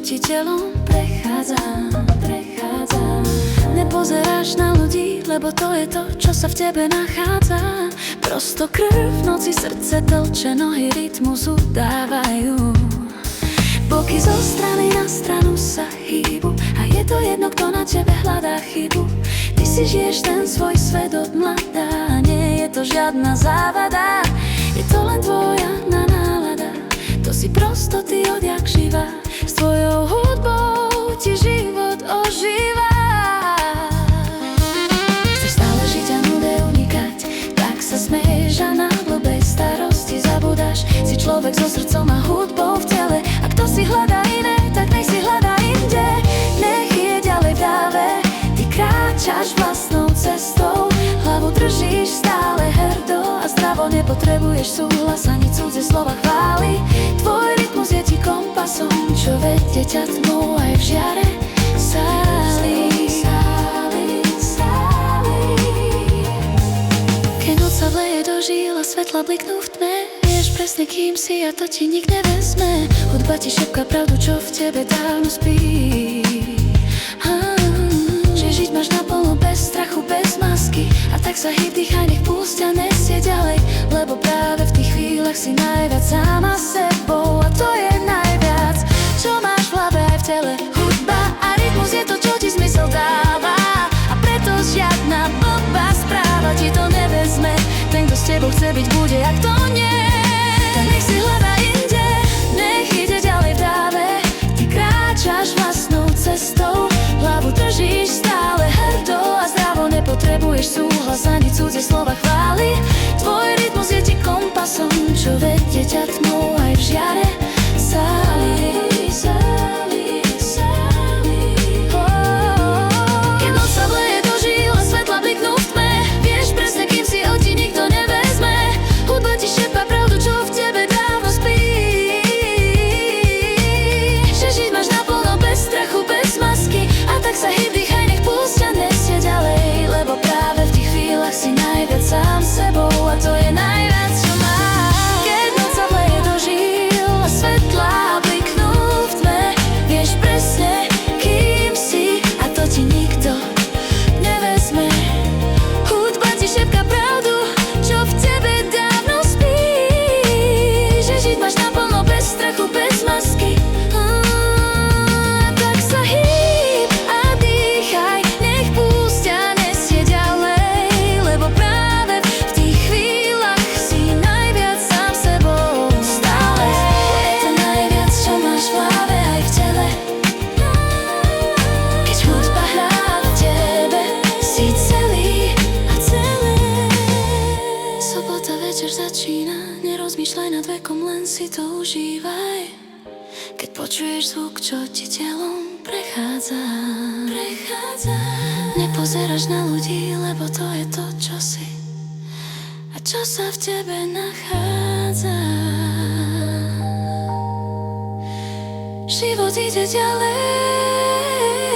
ti telom prechádza. Nepozeráš na ľudí, lebo to je to, čo sa v tebe nachádza. Prosto krv v noci, srdce tlče, nohy rytmus udávajú. Boky zo strany na stranu sa hýbu a je to jedno, kto na tebe hľadá chybu. Ty si žiješ ten svoj svet od mladá, nie je to žiadna závada. Je to len tvoja nálada, to si prosto ty odjak živa. S tvojou hudbou ti život ožíva. Chceš stále žiť a nude unikať, tak sa smeješ a na blbej starosti zabudáš. Si človek so srdcom a hudbou v tele, a kto si hľadá iné, tak nech si hľadá inde. Nech je ďalej v dáve, ty kráčaš vlastnou cestou. Hlavu držíš stále hrdo a zdravo, nepotrebuješ súhlas ani cudzie slova chvály. Tvoj rytmus je ti kompasom, čo vedie ťa tmou aj v žiare sáli. Keď noc sa vleje do žíl a svetla bliknú v tme, vieš presne kým si a to ti nik nevezme. Hudba ti šepká pravdu, čo v tebe dávno spí. Že žiť máš naplno bez strachu, bez masky, a tak sa hýb, dýchaj, nech púšť a nesie ďalej. Lebo práve v tých chvíľach si najviac sama sebou, a to je najviac, čo máš v hlave aj v tele. Hudba a rytmus je to, čo ti zmysel dáva, a preto žiadna blbá správa ti to nevezme. Ten, kto s tebou chce byť, bude, ak to nie, tak nech si hľadá inde. Nech ide ďalej v dáve, ty kráčaš vlastnou cestou. Hlavu držíš stále hrdo a zdravo, nepotrebuješ súhlas ani cudzie slova chvály. Tvoj rytmus je ti kompasom, čo vedie ťa tmou aj v žiare sáli. Keď noc sa vleje do žíl a svetla bliknú v tme, vieš presne kým si, ho ti nikto nevezme. Hudba ti šepá pravdu, čo v tebe dávno spí. Že žiť máš naplno bez strachu, bez masky, a tak sa hýb, dýchaj, nech púšť a nesie ďalej. Lebo práve v tých chvíľach si najviac sám sebou, a to je najviac, čo máš. Keď noc sa vleje do žíl a svetlá bliknú v tme, vieš presne kým si a to ti nikto nevezme. Hudba ti šepká pravdu, čo v tebe dávno spí. Že žiť máš naplno bez strachu, bez masky, tak sa hýb a dýchaj, nech púšť a nesie ďalej. Lebo práve v tých chvíľach si najviac sám sebou stále. Je to najviac, čo máš v hlave aj v tele. Keď hudba hrá v tebe, si celý a celé. Sobota večer začína, nerozmýšľaj nad vekom, len si to užívaj. Keď počuješ zvuk, čo ti telom prechádza. Nepozeráš na ľudí, lebo to je to, čo si a čo sa v tebe nachádza. Život ide ďalej.